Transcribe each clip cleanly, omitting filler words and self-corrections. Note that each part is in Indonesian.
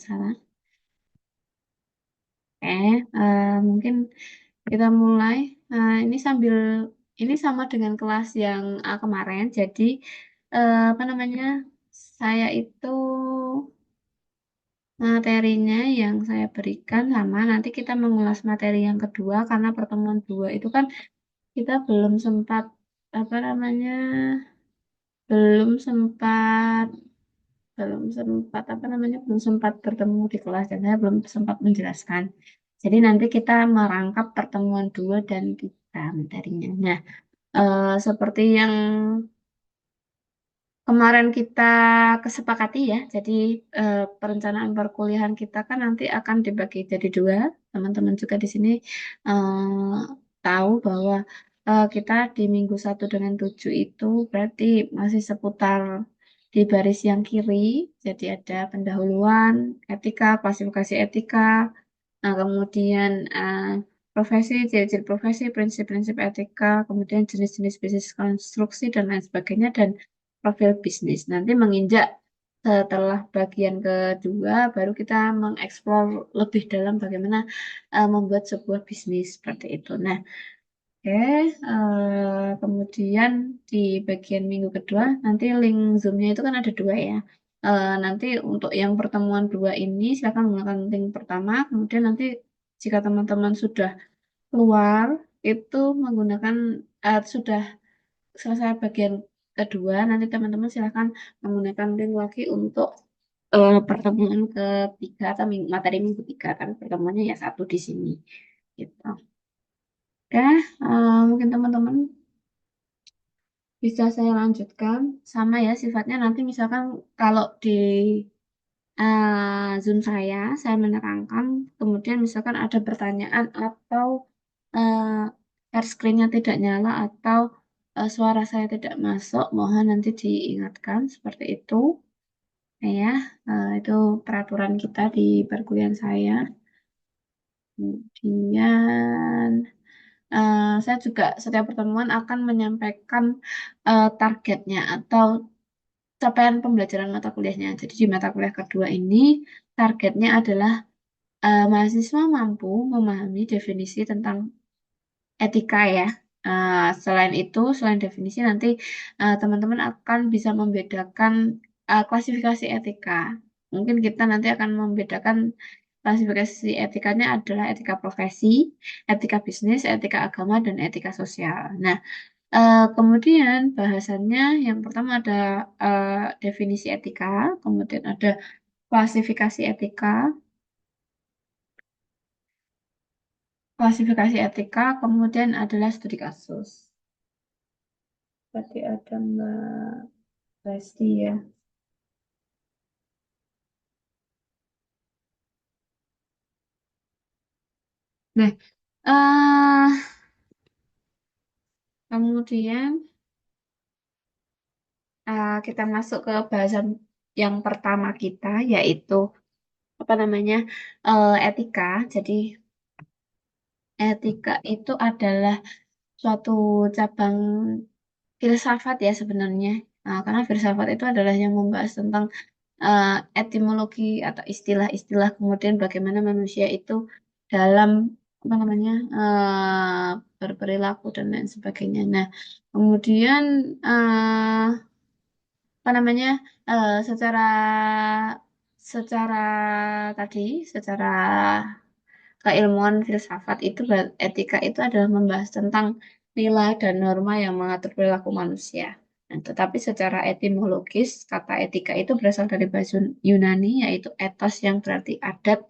Salah. Mungkin kita mulai. Ini sambil ini sama dengan kelas yang kemarin. Jadi apa namanya? Saya itu materinya yang saya berikan sama nanti kita mengulas materi yang kedua karena pertemuan dua itu kan kita apa namanya? Belum sempat belum sempat bertemu di kelas dan saya belum sempat menjelaskan. Jadi nanti kita merangkap pertemuan dua dan tiga materinya. Nah, seperti yang kemarin kita kesepakati ya, jadi perencanaan perkuliahan kita kan nanti akan dibagi jadi dua. Teman-teman juga di sini eh, tahu bahwa kita di minggu 1 dengan 7 itu berarti masih seputar di baris yang kiri. Jadi ada pendahuluan, etika, klasifikasi etika, kemudian profesi, ciri-ciri profesi, prinsip-prinsip etika, kemudian jenis-jenis bisnis konstruksi dan lain sebagainya, dan profil bisnis. Nanti menginjak setelah bagian kedua, baru kita mengeksplor lebih dalam bagaimana membuat sebuah bisnis seperti itu. Nah, oke, kemudian di bagian minggu kedua, nanti link Zoom-nya itu kan ada dua ya. Nanti untuk yang pertemuan dua ini, silakan menggunakan link pertama, kemudian nanti jika teman-teman sudah keluar, itu menggunakan, sudah selesai bagian kedua, nanti teman-teman silakan menggunakan link lagi untuk pertemuan ketiga atau materi minggu tiga, tapi pertemuannya ya satu di sini. Gitu. Oke, mungkin teman-teman bisa saya lanjutkan sama ya sifatnya nanti misalkan kalau di Zoom saya menerangkan, kemudian misalkan ada pertanyaan atau uh, share screen-nya tidak nyala atau suara saya tidak masuk, mohon nanti diingatkan seperti itu. Ya, itu peraturan kita di perkuliahan saya. Kemudian saya juga setiap pertemuan akan menyampaikan targetnya atau capaian pembelajaran mata kuliahnya. Jadi di mata kuliah kedua ini targetnya adalah mahasiswa mampu memahami definisi tentang etika ya. Selain itu, selain definisi nanti teman-teman akan bisa membedakan klasifikasi etika. Mungkin kita nanti akan membedakan klasifikasi etikanya adalah etika profesi, etika bisnis, etika agama, dan etika sosial. Nah, kemudian bahasannya yang pertama ada definisi etika, kemudian ada klasifikasi etika, kemudian adalah studi kasus. Berarti ada Mbak Resti ya. Nah, kemudian kita masuk ke bahasan yang pertama kita, yaitu apa namanya etika. Jadi etika itu adalah suatu cabang filsafat ya sebenarnya. Karena filsafat itu adalah yang membahas tentang eh, etimologi atau istilah-istilah kemudian bagaimana manusia itu dalam apa namanya berperilaku dan lain sebagainya. Nah, kemudian apa namanya secara secara tadi secara keilmuan filsafat itu etika itu adalah membahas tentang nilai dan norma yang mengatur perilaku manusia. Nah, tetapi secara etimologis, kata etika itu berasal dari bahasa Yunani, yaitu ethos yang berarti adat,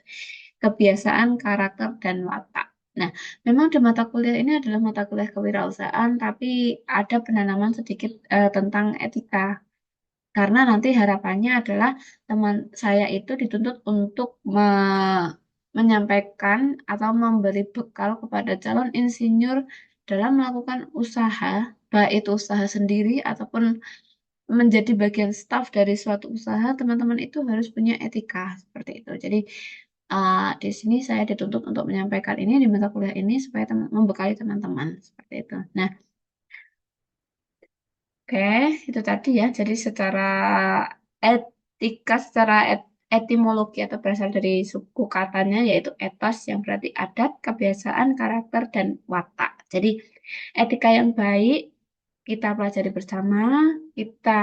kebiasaan, karakter, dan watak. Nah, memang di mata kuliah ini adalah mata kuliah kewirausahaan, tapi ada penanaman sedikit tentang etika. Karena nanti harapannya adalah teman saya itu dituntut untuk menyampaikan atau memberi bekal kepada calon insinyur dalam melakukan usaha, baik itu usaha sendiri ataupun menjadi bagian staf dari suatu usaha, teman-teman itu harus punya etika seperti itu. Jadi di sini saya dituntut untuk menyampaikan ini di mata kuliah ini supaya membekali teman-teman seperti itu. Nah, oke, itu tadi ya. Jadi secara etika, secara etimologi atau berasal dari suku katanya yaitu etos yang berarti adat, kebiasaan, karakter, dan watak. Jadi etika yang baik kita pelajari bersama, kita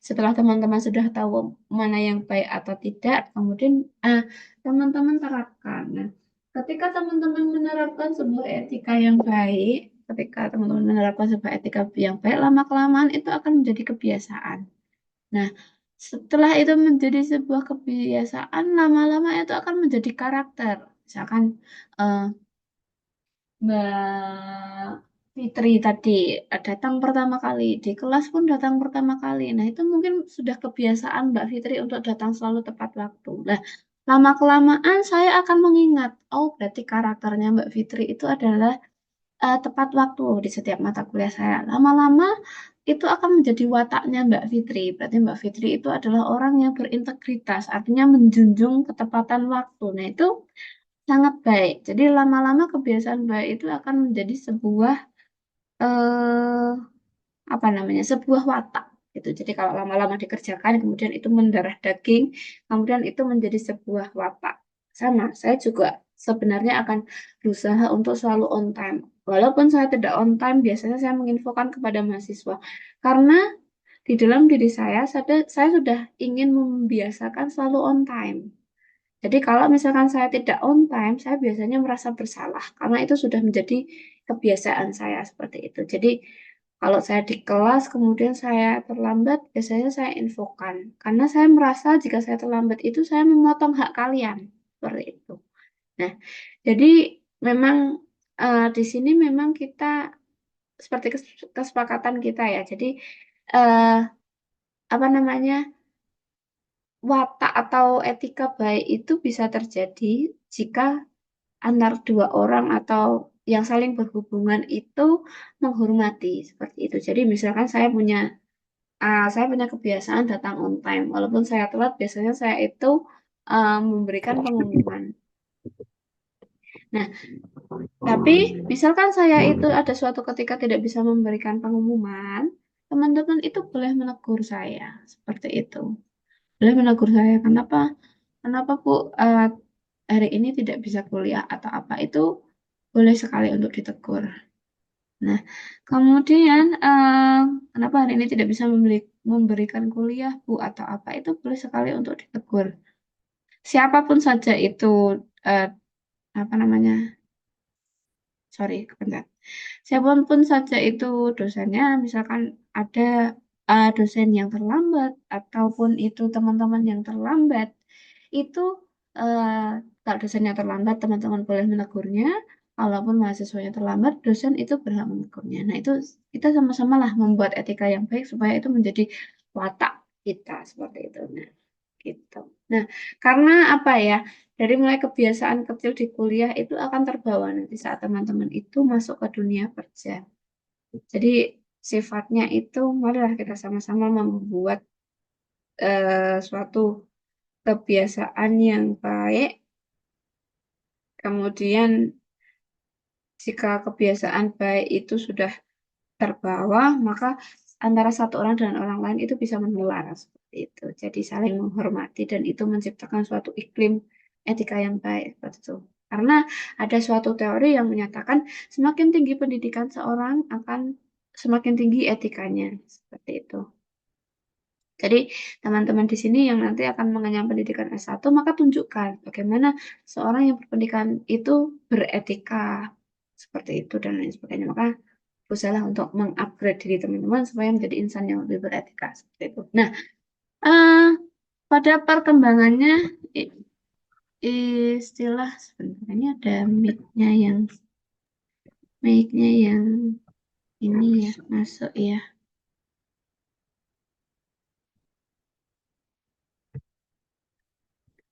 setelah teman-teman sudah tahu mana yang baik atau tidak, kemudian ah, teman-teman terapkan. Nah, ketika teman-teman menerapkan sebuah etika yang baik, ketika teman-teman menerapkan sebuah etika yang baik, lama-kelamaan itu akan menjadi kebiasaan. Nah, setelah itu menjadi sebuah kebiasaan, lama-lama itu akan menjadi karakter. Misalkan eh, Mbak Fitri tadi datang pertama kali, di kelas pun datang pertama kali. Nah, itu mungkin sudah kebiasaan Mbak Fitri untuk datang selalu tepat waktu. Nah, lama-kelamaan saya akan mengingat, oh berarti karakternya Mbak Fitri itu adalah tepat waktu di setiap mata kuliah saya. Lama-lama itu akan menjadi wataknya Mbak Fitri. Berarti Mbak Fitri itu adalah orang yang berintegritas, artinya menjunjung ketepatan waktu. Nah, itu sangat baik. Jadi lama-lama kebiasaan baik itu akan menjadi sebuah eh, apa namanya? Sebuah watak gitu. Jadi kalau lama-lama dikerjakan kemudian itu mendarah daging, kemudian itu menjadi sebuah watak. Sama, saya juga sebenarnya akan berusaha untuk selalu on time. Walaupun saya tidak on time, biasanya saya menginfokan kepada mahasiswa. Karena di dalam diri saya sudah ingin membiasakan selalu on time. Jadi kalau misalkan saya tidak on time, saya biasanya merasa bersalah karena itu sudah menjadi kebiasaan saya seperti itu. Jadi kalau saya di kelas kemudian saya terlambat, biasanya saya infokan karena saya merasa jika saya terlambat itu saya memotong hak kalian seperti itu. Nah, jadi memang di sini memang kita seperti kesepakatan kita ya. Jadi eh, apa namanya? Watak atau etika baik itu bisa terjadi jika antar dua orang atau yang saling berhubungan itu menghormati seperti itu. Jadi misalkan saya punya kebiasaan datang on time, walaupun saya telat, biasanya saya itu memberikan pengumuman. Nah, tapi misalkan saya itu ada suatu ketika tidak bisa memberikan pengumuman, teman-teman itu boleh menegur saya seperti itu. Boleh menegur saya, kenapa Kenapa Bu hari ini tidak bisa kuliah atau apa itu boleh sekali untuk ditegur. Nah, kemudian kenapa hari ini tidak bisa memberikan kuliah Bu atau apa itu boleh sekali untuk ditegur. Siapapun saja itu eh, apa namanya? Sorry, kebentar. Siapapun saja itu dosennya, misalkan ada dosen yang terlambat ataupun itu teman-teman yang terlambat, itu eh, kalau dosennya terlambat, teman-teman boleh menegurnya. Kalaupun mahasiswanya terlambat, dosen itu berhak menegurnya. Nah, itu kita sama-sama lah membuat etika yang baik supaya itu menjadi watak kita seperti itu. Nah, gitu. Nah, karena apa ya? Dari mulai kebiasaan kecil di kuliah itu akan terbawa nanti saat teman-teman itu masuk ke dunia kerja. Jadi sifatnya itu marilah kita sama-sama membuat suatu kebiasaan yang baik. Kemudian jika kebiasaan baik itu sudah terbawa, maka antara satu orang dengan orang lain itu bisa menular seperti itu. Jadi saling menghormati dan itu menciptakan suatu iklim etika yang baik seperti itu. Karena ada suatu teori yang menyatakan semakin tinggi pendidikan seorang akan semakin tinggi etikanya seperti itu. Jadi teman-teman di sini yang nanti akan mengenyam pendidikan S1 maka tunjukkan bagaimana seorang yang berpendidikan itu beretika seperti itu dan lain sebagainya. Maka berusaha untuk mengupgrade diri teman-teman supaya menjadi insan yang lebih beretika seperti itu. Nah, eh, pada perkembangannya istilah sebenarnya ada mic-nya yang ini ya masuk ya.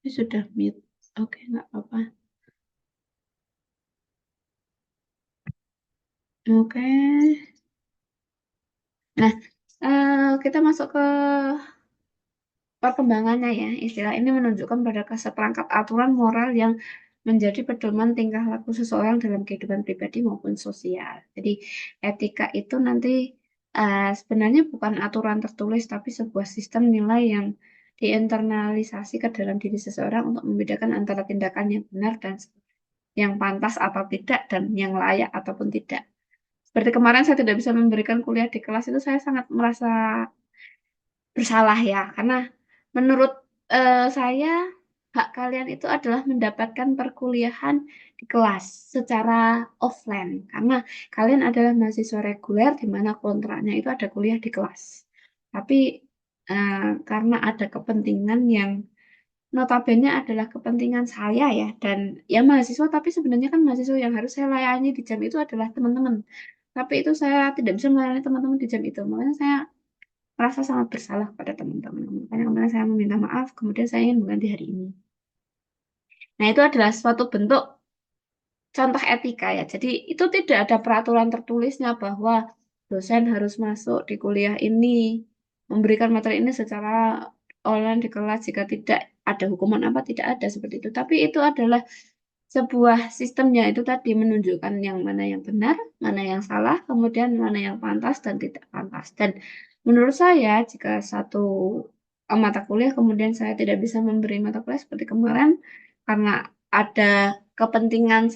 Ini sudah mute. Oke, nggak apa-apa. Oke. Nah, kita masuk ke perkembangannya ya. Istilah ini menunjukkan pada seperangkat aturan moral yang menjadi pedoman tingkah laku seseorang dalam kehidupan pribadi maupun sosial. Jadi etika itu nanti sebenarnya bukan aturan tertulis tapi sebuah sistem nilai yang diinternalisasi ke dalam diri seseorang untuk membedakan antara tindakan yang benar dan yang pantas atau tidak dan yang layak ataupun tidak. Seperti kemarin saya tidak bisa memberikan kuliah di kelas itu saya sangat merasa bersalah ya, karena menurut saya hak kalian itu adalah mendapatkan perkuliahan di kelas secara offline, karena kalian adalah mahasiswa reguler di mana kontraknya itu ada kuliah di kelas. Tapi karena ada kepentingan yang notabene adalah kepentingan saya ya, dan ya mahasiswa, tapi sebenarnya kan mahasiswa yang harus saya layani di jam itu adalah teman-teman. Tapi itu saya tidak bisa melayani teman-teman di jam itu, makanya saya merasa sangat bersalah pada teman-teman. Makanya kemarin saya meminta maaf, kemudian saya ingin mengganti hari ini. Nah, itu adalah suatu bentuk contoh etika ya. Jadi itu tidak ada peraturan tertulisnya bahwa dosen harus masuk di kuliah ini, memberikan materi ini secara online di kelas. Jika tidak ada hukuman apa, tidak ada seperti itu. Tapi itu adalah sebuah sistemnya itu tadi menunjukkan yang mana yang benar, mana yang salah, kemudian mana yang pantas dan tidak pantas. Dan menurut saya, jika satu mata kuliah kemudian saya tidak bisa memberi mata kuliah seperti kemarin karena ada kepentingan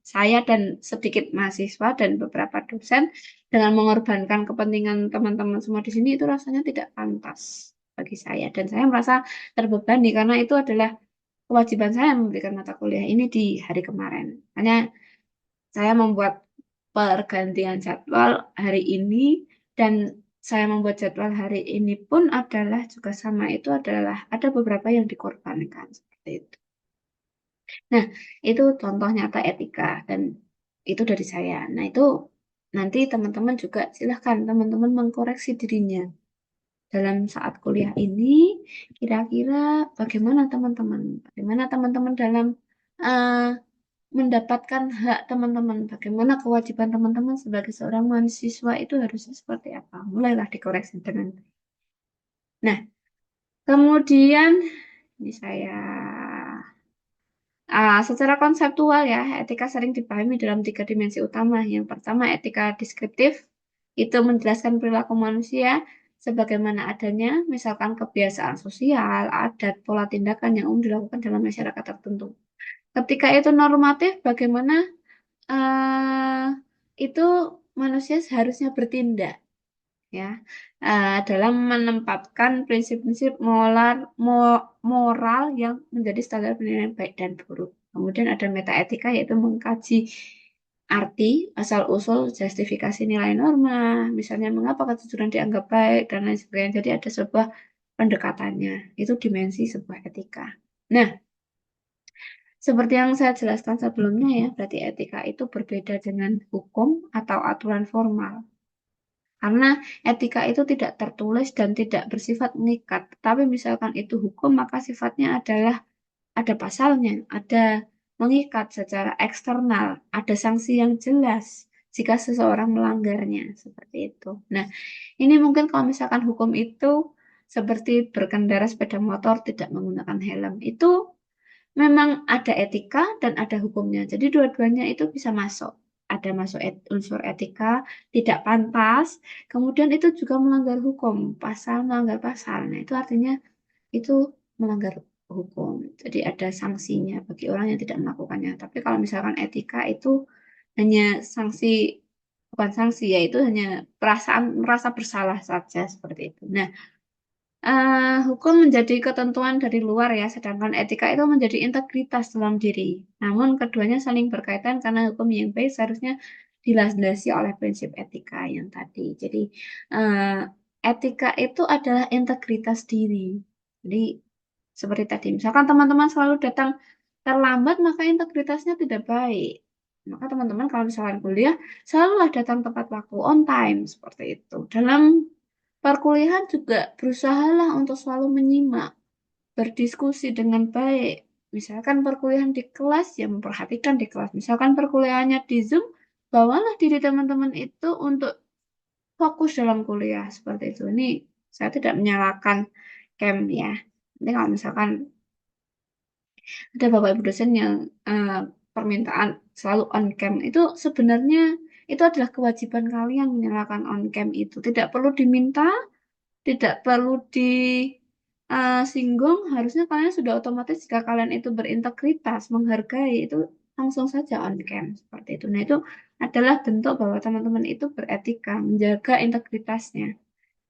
saya dan sedikit mahasiswa dan beberapa dosen dengan mengorbankan kepentingan teman-teman semua di sini, itu rasanya tidak pantas bagi saya dan saya merasa terbebani karena itu adalah kewajiban saya memberikan mata kuliah ini di hari kemarin. Hanya saya membuat pergantian jadwal hari ini dan saya membuat jadwal hari ini pun adalah juga sama, itu adalah ada beberapa yang dikorbankan seperti itu. Nah, itu contoh nyata etika dan itu dari saya. Nah, itu nanti teman-teman juga silahkan teman-teman mengkoreksi dirinya dalam saat kuliah ini, kira-kira bagaimana teman-teman? Bagaimana teman-teman dalam eh, mendapatkan hak teman-teman? Bagaimana kewajiban teman-teman sebagai seorang mahasiswa itu harusnya seperti apa? Mulailah dikoreksi dengan. Nah, kemudian ini saya secara konseptual ya, etika sering dipahami dalam tiga dimensi utama. Yang pertama, etika deskriptif, itu menjelaskan perilaku manusia sebagaimana adanya, misalkan kebiasaan sosial, adat, pola tindakan yang umum dilakukan dalam masyarakat tertentu. Ketika itu normatif, bagaimana eh, itu manusia seharusnya bertindak ya, dalam menempatkan prinsip-prinsip moral yang menjadi standar penilaian baik dan buruk. Kemudian ada metaetika yaitu mengkaji arti, asal-usul, justifikasi nilai norma, misalnya mengapa kejujuran dianggap baik dan lain sebagainya. Jadi ada sebuah pendekatannya, itu dimensi sebuah etika. Nah, seperti yang saya jelaskan sebelumnya ya, berarti etika itu berbeda dengan hukum atau aturan formal. Karena etika itu tidak tertulis dan tidak bersifat mengikat. Tapi misalkan itu hukum, maka sifatnya adalah ada pasalnya, ada mengikat secara eksternal, ada sanksi yang jelas jika seseorang melanggarnya, seperti itu. Nah, ini mungkin kalau misalkan hukum itu seperti berkendara sepeda motor tidak menggunakan helm, itu memang ada etika dan ada hukumnya. Jadi dua-duanya itu bisa masuk. Ada masuk unsur etika, tidak pantas, kemudian itu juga melanggar hukum, pasal melanggar pasal. Nah, itu artinya itu melanggar hukum. Jadi ada sanksinya bagi orang yang tidak melakukannya. Tapi kalau misalkan etika itu hanya sanksi, bukan sanksi, yaitu hanya perasaan merasa bersalah saja seperti itu. Nah, hukum menjadi ketentuan dari luar ya, sedangkan etika itu menjadi integritas dalam diri. Namun keduanya saling berkaitan karena hukum yang baik seharusnya dilandasi oleh prinsip etika yang tadi. Jadi eh, etika itu adalah integritas diri. Jadi seperti tadi, misalkan teman-teman selalu datang terlambat, maka integritasnya tidak baik. Maka teman-teman kalau misalkan kuliah, selalulah datang tepat waktu, on time, seperti itu. Dalam perkuliahan juga berusahalah untuk selalu menyimak, berdiskusi dengan baik. Misalkan perkuliahan di kelas, ya memperhatikan di kelas. Misalkan perkuliahannya di Zoom, bawalah diri teman-teman itu untuk fokus dalam kuliah. Seperti itu. Ini saya tidak menyalahkan camp ya. Nanti kalau misalkan ada Bapak Ibu dosen yang eh, permintaan selalu on cam, itu sebenarnya itu adalah kewajiban kalian menyalakan on cam itu. Tidak perlu diminta, tidak perlu di singgung, harusnya kalian sudah otomatis jika kalian itu berintegritas, menghargai itu langsung saja on cam seperti itu. Nah, itu adalah bentuk bahwa teman-teman itu beretika, menjaga integritasnya.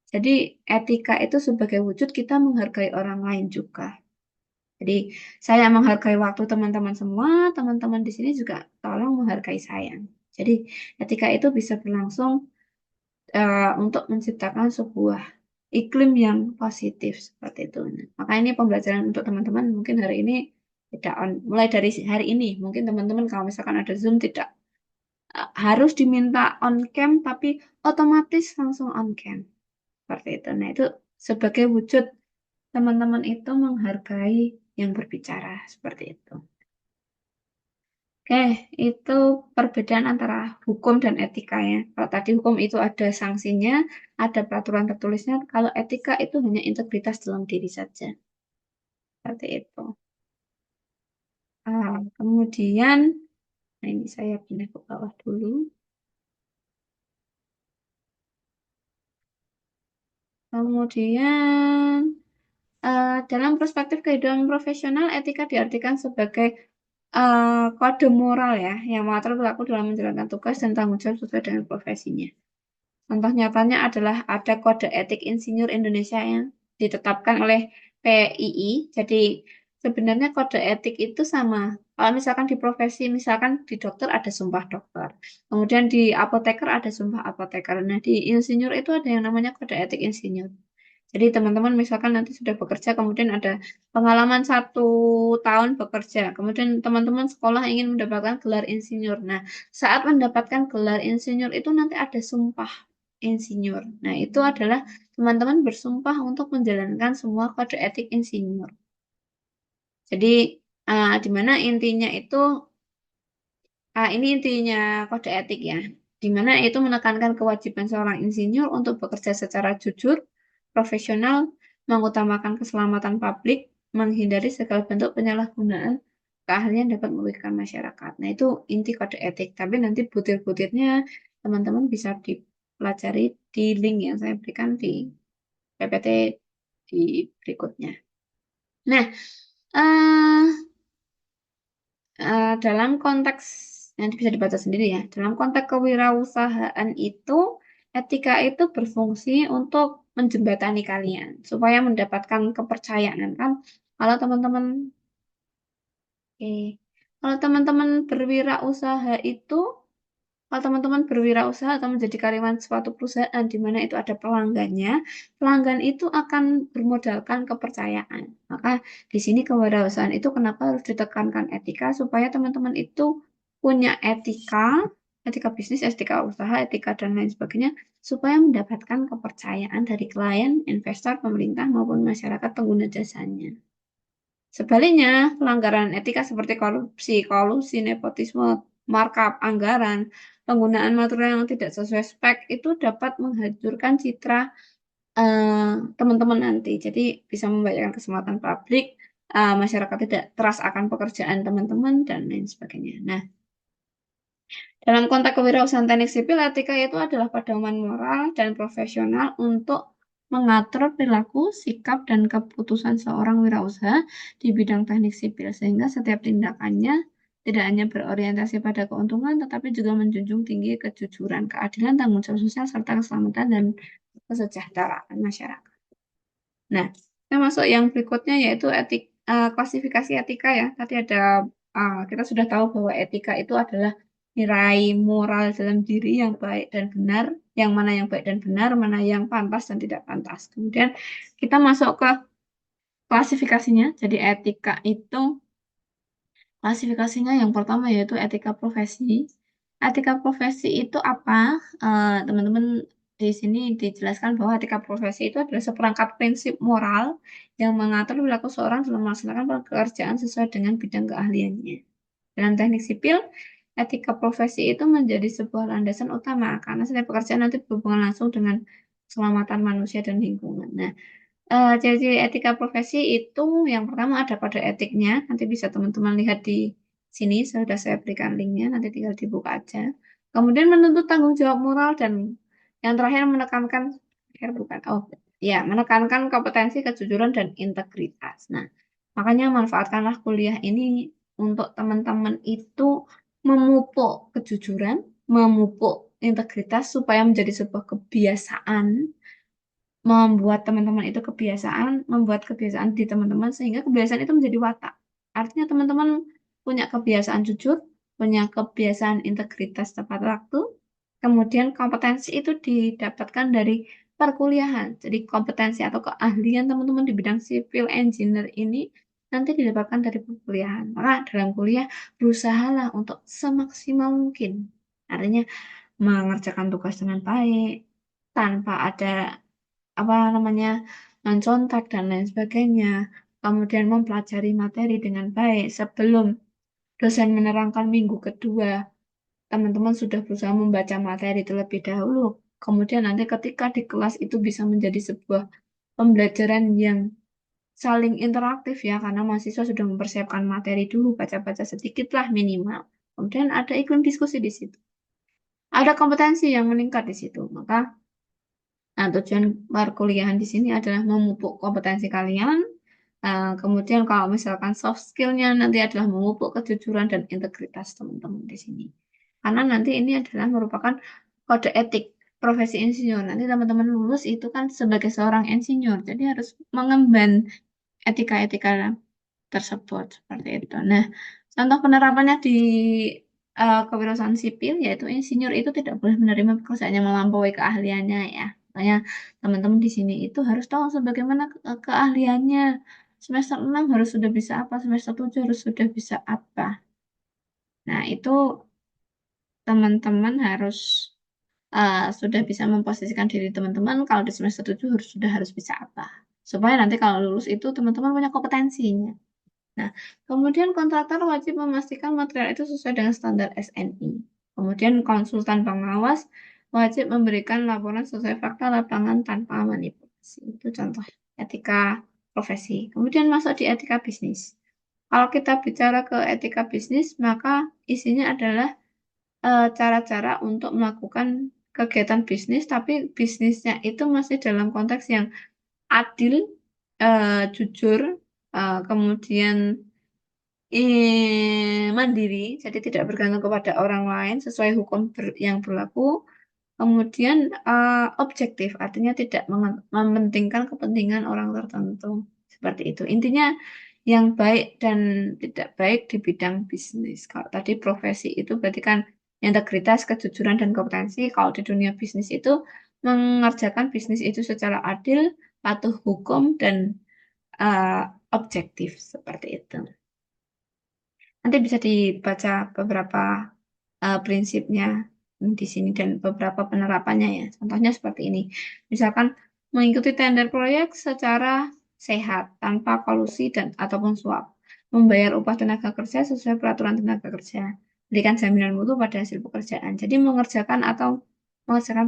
Jadi etika itu sebagai wujud kita menghargai orang lain juga. Jadi saya menghargai waktu teman-teman semua, teman-teman di sini juga tolong menghargai saya. Jadi etika itu bisa berlangsung untuk menciptakan sebuah iklim yang positif seperti itu. Nah, maka ini pembelajaran untuk teman-teman mungkin hari ini tidak mulai dari hari ini mungkin teman-teman kalau misalkan ada Zoom tidak harus diminta on cam tapi otomatis langsung on cam seperti itu. Nah, itu sebagai wujud teman-teman itu menghargai yang berbicara seperti itu. Oke, itu perbedaan antara hukum dan etika ya. Kalau tadi hukum itu ada sanksinya, ada peraturan tertulisnya. Kalau etika itu hanya integritas dalam diri saja. Seperti itu. Kemudian, nah ini saya pindah ke bawah dulu. Kemudian, dalam perspektif kehidupan profesional, etika diartikan sebagai kode moral ya, yang mengatur perilaku dalam menjalankan tugas dan tanggung jawab sesuai dengan profesinya. Contoh nyatanya adalah ada kode etik insinyur Indonesia yang ditetapkan oleh PII. Jadi sebenarnya kode etik itu sama. Kalau misalkan di profesi, misalkan di dokter ada sumpah dokter. Kemudian di apoteker ada sumpah apoteker. Nah, di insinyur itu ada yang namanya kode etik insinyur. Jadi teman-teman misalkan nanti sudah bekerja, kemudian ada pengalaman 1 tahun bekerja, kemudian teman-teman sekolah ingin mendapatkan gelar insinyur. Nah, saat mendapatkan gelar insinyur itu nanti ada sumpah insinyur. Nah, itu adalah teman-teman bersumpah untuk menjalankan semua kode etik insinyur. Jadi, di mana intinya itu ini intinya kode etik ya, di mana itu menekankan kewajiban seorang insinyur untuk bekerja secara jujur, profesional, mengutamakan keselamatan publik, menghindari segala bentuk penyalahgunaan keahlian dapat merugikan masyarakat. Nah, itu inti kode etik. Tapi nanti butir-butirnya teman-teman bisa dipelajari di link yang saya berikan di PPT di berikutnya. Nah, eh, dalam konteks yang bisa dibaca sendiri ya, dalam konteks kewirausahaan itu, etika itu berfungsi untuk menjembatani kalian supaya mendapatkan kepercayaan kan. Kalau teman-teman, oke, kalau teman-teman berwirausaha itu, kalau teman-teman berwirausaha atau menjadi karyawan suatu perusahaan di mana itu ada pelanggannya, pelanggan itu akan bermodalkan kepercayaan. Maka di sini kewirausahaan itu kenapa harus ditekankan etika supaya teman-teman itu punya etika, etika bisnis, etika usaha, etika dan lain sebagainya supaya mendapatkan kepercayaan dari klien, investor, pemerintah maupun masyarakat pengguna jasanya. Sebaliknya, pelanggaran etika seperti korupsi, kolusi, nepotisme, markup anggaran, penggunaan material yang tidak sesuai spek itu dapat menghancurkan citra eh, teman-teman nanti. Jadi bisa membahayakan keselamatan publik, masyarakat tidak trust akan pekerjaan teman-teman dan lain sebagainya. Nah, dalam konteks kewirausahaan teknik sipil, etika itu adalah pedoman moral dan profesional untuk mengatur perilaku, sikap, dan keputusan seorang wirausaha di bidang teknik sipil, sehingga setiap tindakannya tidak hanya berorientasi pada keuntungan, tetapi juga menjunjung tinggi kejujuran, keadilan, tanggung jawab sosial, serta keselamatan dan kesejahteraan masyarakat. Nah, kita masuk yang berikutnya yaitu klasifikasi etika ya. Tadi ada kita sudah tahu bahwa etika itu adalah nilai moral dalam diri yang baik dan benar, yang mana yang baik dan benar, mana yang pantas dan tidak pantas. Kemudian kita masuk ke klasifikasinya. Jadi etika itu klasifikasinya yang pertama yaitu etika profesi. Etika profesi itu apa? Teman-teman di sini dijelaskan bahwa etika profesi itu adalah seperangkat prinsip moral yang mengatur perilaku seorang dalam melaksanakan pekerjaan sesuai dengan bidang keahliannya. Dalam teknik sipil, etika profesi itu menjadi sebuah landasan utama karena setiap pekerjaan nanti berhubungan langsung dengan keselamatan manusia dan lingkungan. Nah, ciri-ciri etika profesi itu yang pertama ada kode etiknya, nanti bisa teman-teman lihat di sini, sudah saya berikan linknya, nanti tinggal dibuka aja. Kemudian menuntut tanggung jawab moral dan yang terakhir menekankan, bukan, oh ya menekankan kompetensi, kejujuran dan integritas. Nah, makanya manfaatkanlah kuliah ini untuk teman-teman itu memupuk kejujuran, memupuk integritas supaya menjadi sebuah kebiasaan, membuat teman-teman itu kebiasaan, membuat kebiasaan di teman-teman sehingga kebiasaan itu menjadi watak. Artinya teman-teman punya kebiasaan jujur, punya kebiasaan integritas tepat waktu, kemudian kompetensi itu didapatkan dari perkuliahan. Jadi kompetensi atau keahlian teman-teman di bidang civil engineer ini nanti didapatkan dari perkuliahan. Maka dalam kuliah berusahalah untuk semaksimal mungkin. Artinya mengerjakan tugas dengan baik, tanpa ada apa namanya mencontak dan lain sebagainya. Kemudian mempelajari materi dengan baik sebelum dosen menerangkan minggu kedua, teman-teman sudah berusaha membaca materi terlebih dahulu. Kemudian nanti ketika di kelas itu bisa menjadi sebuah pembelajaran yang saling interaktif ya, karena mahasiswa sudah mempersiapkan materi dulu, baca-baca sedikit lah minimal. Kemudian ada iklim diskusi di situ. Ada kompetensi yang meningkat di situ. Maka nah, tujuan perkuliahan di sini adalah memupuk kompetensi kalian. Kemudian kalau misalkan soft skillnya nanti adalah memupuk kejujuran dan integritas teman-teman di sini. Karena nanti ini adalah merupakan kode etik profesi insinyur. Nanti teman-teman lulus itu kan sebagai seorang insinyur. Jadi harus mengemban etika-etika tersebut seperti itu. Nah, contoh penerapannya di kewirausahaan sipil yaitu insinyur itu tidak boleh menerima pekerjaan yang melampaui keahliannya ya. Makanya teman-teman di sini itu harus tahu sebagaimana keahliannya. Semester 6 harus sudah bisa apa, semester 7 harus sudah bisa apa. Nah, itu teman-teman harus sudah bisa memposisikan diri teman-teman kalau di semester 7 harus bisa apa. Supaya nanti kalau lulus itu teman-teman punya kompetensinya. Nah, kemudian kontraktor wajib memastikan material itu sesuai dengan standar SNI. Kemudian konsultan pengawas wajib memberikan laporan sesuai fakta lapangan tanpa manipulasi. Itu contoh etika profesi. Kemudian masuk di etika bisnis. Kalau kita bicara ke etika bisnis, maka isinya adalah cara-cara untuk melakukan kegiatan bisnis, tapi bisnisnya itu masih dalam konteks yang adil, jujur, kemudian mandiri, jadi tidak bergantung kepada orang lain sesuai hukum yang berlaku. Kemudian objektif, artinya tidak mementingkan kepentingan orang tertentu. Seperti itu. Intinya yang baik dan tidak baik di bidang bisnis. Kalau tadi profesi itu berarti kan integritas, kejujuran, dan kompetensi. Kalau di dunia bisnis itu mengerjakan bisnis itu secara adil, patuh hukum, dan eh, objektif. Seperti itu. Nanti bisa dibaca beberapa prinsipnya di sini dan beberapa penerapannya ya. Contohnya seperti ini. Misalkan mengikuti tender proyek secara sehat tanpa kolusi dan ataupun suap. Membayar upah tenaga kerja sesuai peraturan tenaga kerja. Berikan jaminan mutu pada hasil pekerjaan. Jadi mengerjakan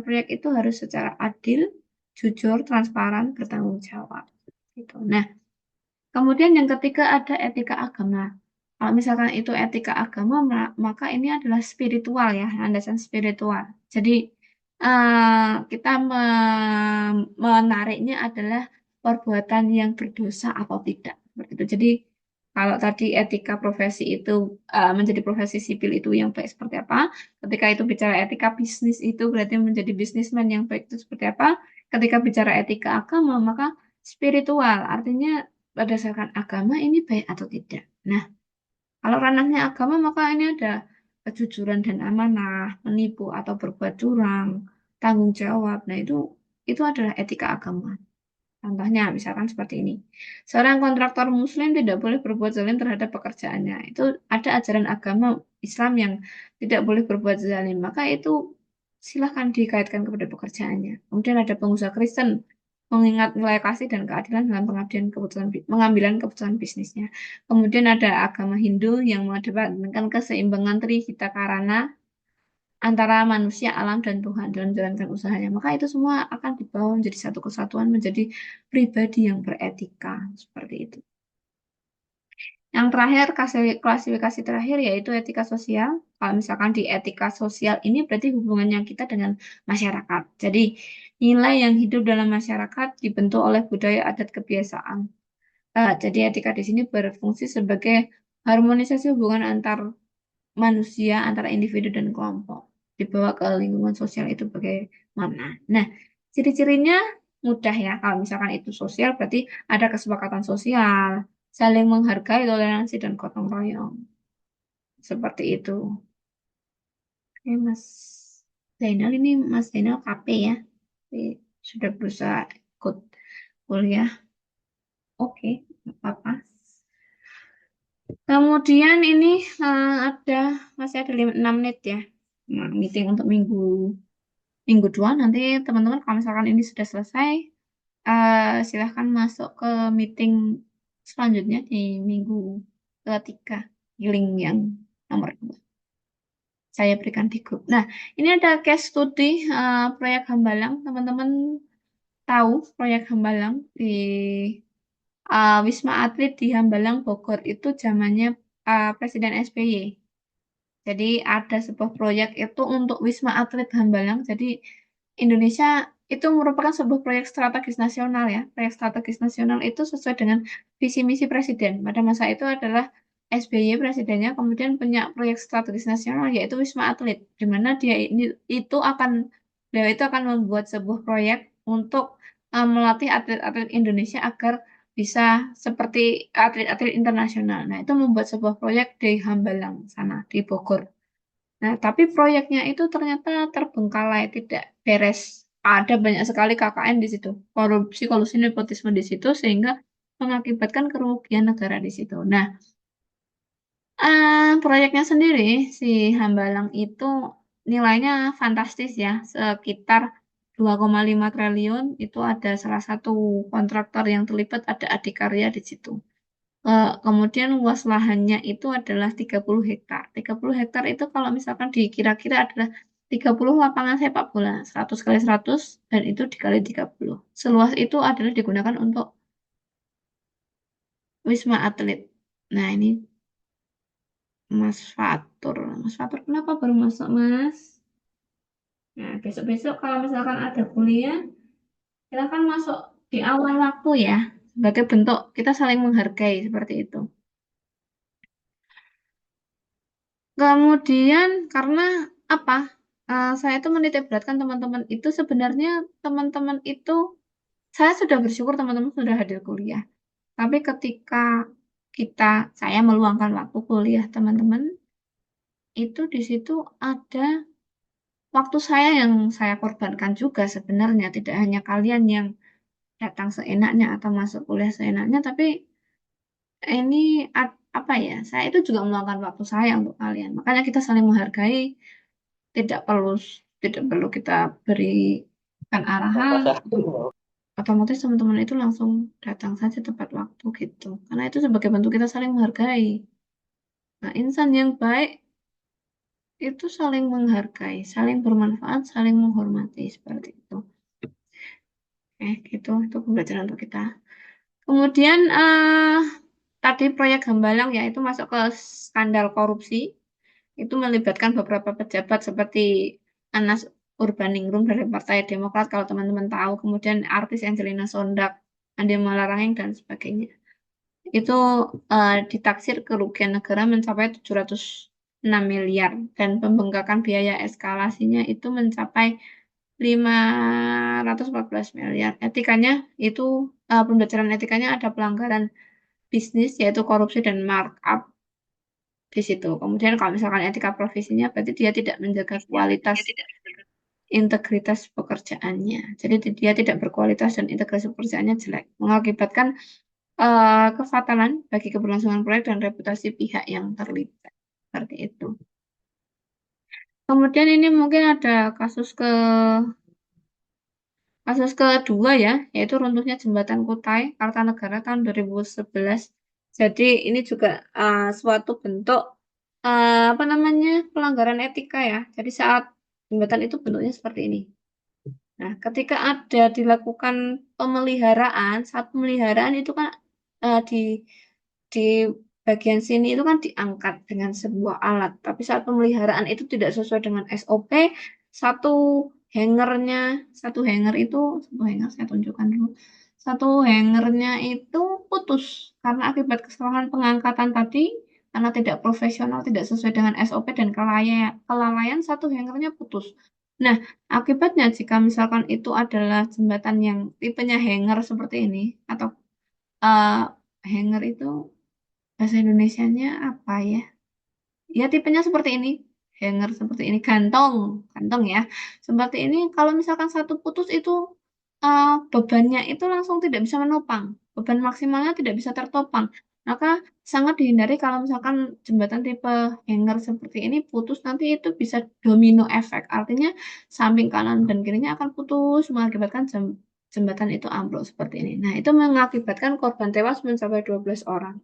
proyek itu harus secara adil, jujur, transparan, bertanggung jawab. Gitu. Nah, kemudian yang ketiga ada etika agama. Kalau misalkan itu etika agama, maka ini adalah spiritual ya, landasan spiritual. Jadi kita menariknya adalah perbuatan yang berdosa atau tidak. Seperti itu. Jadi kalau tadi etika profesi itu menjadi profesi sipil itu yang baik seperti apa, ketika itu bicara etika bisnis itu berarti menjadi bisnismen yang baik itu seperti apa. Ketika bicara etika agama, maka spiritual artinya berdasarkan agama ini baik atau tidak. Nah, kalau ranahnya agama maka ini ada kejujuran dan amanah, menipu atau berbuat curang, tanggung jawab. Nah, itu adalah etika agama. Contohnya misalkan seperti ini. Seorang kontraktor muslim tidak boleh berbuat zalim terhadap pekerjaannya. Itu ada ajaran agama Islam yang tidak boleh berbuat zalim. Maka itu silahkan dikaitkan kepada pekerjaannya. Kemudian ada pengusaha Kristen mengingat nilai kasih dan keadilan dalam pengambilan keputusan bisnisnya. Kemudian ada agama Hindu yang mengedepankan keseimbangan trihita karana antara manusia, alam, dan Tuhan dalam menjalankan usahanya. Maka itu semua akan dibawa menjadi satu kesatuan, menjadi pribadi yang beretika. Seperti itu. Yang terakhir, klasifikasi terakhir yaitu etika sosial. Kalau misalkan di etika sosial ini berarti hubungannya kita dengan masyarakat. Jadi, nilai yang hidup dalam masyarakat dibentuk oleh budaya adat kebiasaan. Jadi etika di sini berfungsi sebagai harmonisasi hubungan antar manusia, antara individu dan kelompok. Dibawa ke lingkungan sosial itu bagaimana. Nah, ciri-cirinya mudah ya. Kalau misalkan itu sosial, berarti ada kesepakatan sosial, saling menghargai, toleransi, dan gotong royong. Seperti itu. Oke, Mas Zainal ini Mas Zainal KP ya. Tapi sudah berusaha ikut kuliah. Oke, nggak apa-apa. Kemudian ini ada masih ada 6 menit ya. Nah, meeting untuk minggu 2 nanti teman-teman kalau misalkan ini sudah selesai silahkan masuk ke meeting selanjutnya di minggu ketiga di link yang nomor 2 saya berikan di grup. Nah, ini ada case study proyek Hambalang. Teman-teman tahu proyek Hambalang di Wisma Atlet di Hambalang Bogor itu zamannya Presiden SBY. Jadi ada sebuah proyek itu untuk Wisma Atlet Hambalang. Jadi Indonesia itu merupakan sebuah proyek strategis nasional ya. Proyek strategis nasional itu sesuai dengan visi misi presiden. Pada masa itu adalah SBY presidennya, kemudian punya proyek strategis nasional yaitu Wisma Atlet, di mana dia ini itu akan beliau itu akan membuat sebuah proyek untuk melatih atlet-atlet Indonesia agar bisa seperti atlet-atlet internasional. Nah, itu membuat sebuah proyek di Hambalang sana di Bogor. Nah, tapi proyeknya itu ternyata terbengkalai, tidak beres. Ada banyak sekali KKN di situ, korupsi, kolusi, nepotisme di situ, sehingga mengakibatkan kerugian negara di situ. Nah, proyeknya sendiri, si Hambalang itu nilainya fantastis ya, sekitar 2,5 triliun. Itu ada salah satu kontraktor yang terlibat, ada Adikarya di situ. Kemudian luas lahannya itu adalah 30 hektar. 30 hektar itu kalau misalkan dikira-kira adalah 30 lapangan sepak bola, 100 kali 100 dan itu dikali 30. Seluas itu adalah digunakan untuk Wisma Atlet. Nah, ini Mas Fatur. Mas Fatur kenapa baru masuk, Mas? Nah, besok-besok kalau misalkan ada kuliah, silakan masuk di awal waktu ya. Sebagai bentuk kita saling menghargai seperti itu. Kemudian karena apa? Saya itu menitik beratkan teman-teman itu sebenarnya teman-teman itu saya sudah bersyukur teman-teman sudah hadir kuliah. Tapi ketika saya meluangkan waktu kuliah teman-teman itu di situ ada waktu saya yang saya korbankan juga sebenarnya tidak hanya kalian yang datang seenaknya atau masuk kuliah seenaknya, tapi ini apa ya? Saya itu juga meluangkan waktu saya untuk kalian. Makanya kita saling menghargai. tidak perlu tidak perlu kita berikan arahan, otomatis teman-teman itu langsung datang saja tepat waktu gitu, karena itu sebagai bentuk kita saling menghargai. Nah, insan yang baik itu saling menghargai, saling bermanfaat, saling menghormati seperti itu. Gitu itu pembelajaran untuk kita. Kemudian tadi proyek Hambalang ya itu masuk ke skandal korupsi. Itu melibatkan beberapa pejabat seperti Anas Urbaningrum dari Partai Demokrat kalau teman-teman tahu, kemudian artis Angelina Sondak, Andi Malarangeng dan sebagainya. Itu ditaksir kerugian negara mencapai 706 miliar dan pembengkakan biaya eskalasinya itu mencapai 514 miliar. Etikanya itu pembelajaran etikanya ada pelanggaran bisnis yaitu korupsi dan markup di situ. Kemudian kalau misalkan etika profesinya berarti dia tidak menjaga kualitas integritas pekerjaannya. Jadi dia tidak berkualitas dan integritas pekerjaannya jelek, mengakibatkan kefatalan bagi keberlangsungan proyek dan reputasi pihak yang terlibat. Seperti itu. Kemudian ini mungkin ada kasus kedua ya, yaitu runtuhnya jembatan Kutai Kartanegara tahun 2011. Jadi ini juga suatu bentuk apa namanya pelanggaran etika ya. Jadi saat jembatan itu bentuknya seperti ini. Nah, ketika ada dilakukan pemeliharaan, saat pemeliharaan itu kan di bagian sini itu kan diangkat dengan sebuah alat. Tapi saat pemeliharaan itu tidak sesuai dengan SOP, satu hangernya, satu hanger saya tunjukkan dulu. Satu hangernya itu putus karena akibat kesalahan pengangkatan tadi, karena tidak profesional, tidak sesuai dengan SOP dan kelalaian satu hangernya putus. Nah, akibatnya jika misalkan itu adalah jembatan yang tipenya hanger seperti ini, atau eh, hanger itu bahasa Indonesianya apa ya? Ya tipenya seperti ini, hanger seperti ini, gantung, gantung ya. Seperti ini, kalau misalkan satu putus itu bebannya itu langsung tidak bisa menopang, beban maksimalnya tidak bisa tertopang. Maka sangat dihindari kalau misalkan jembatan tipe hanger seperti ini putus, nanti itu bisa domino efek. Artinya samping kanan dan kirinya akan putus, mengakibatkan jembatan itu ambruk seperti ini. Nah, itu mengakibatkan korban tewas mencapai 12 orang.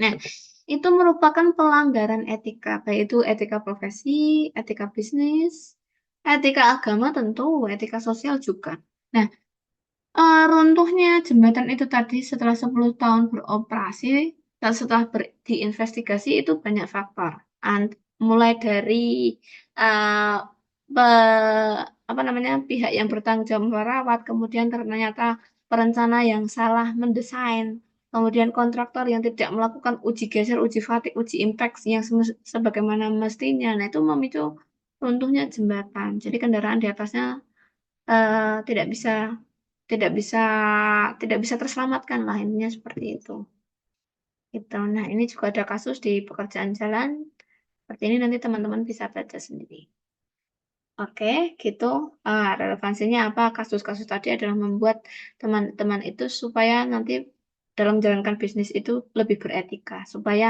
Nah, itu merupakan pelanggaran etika, baik itu etika profesi, etika bisnis, etika agama tentu, etika sosial juga. Nah, runtuhnya jembatan itu tadi setelah 10 tahun beroperasi dan setelah diinvestigasi itu banyak faktor. Mulai dari uh, apa namanya pihak yang bertanggung jawab merawat, kemudian ternyata perencana yang salah mendesain, kemudian kontraktor yang tidak melakukan uji geser, uji fatigue, uji impact yang sebagaimana mestinya. Nah, itu memicu runtuhnya jembatan. Jadi kendaraan di atasnya tidak bisa tidak bisa tidak bisa terselamatkan lah, intinya seperti itu. Gitu. Nah, ini juga ada kasus di pekerjaan jalan. Seperti ini nanti teman-teman bisa baca sendiri. Oke, gitu. Relevansinya apa? Kasus-kasus tadi adalah membuat teman-teman itu supaya nanti dalam menjalankan bisnis itu lebih beretika, supaya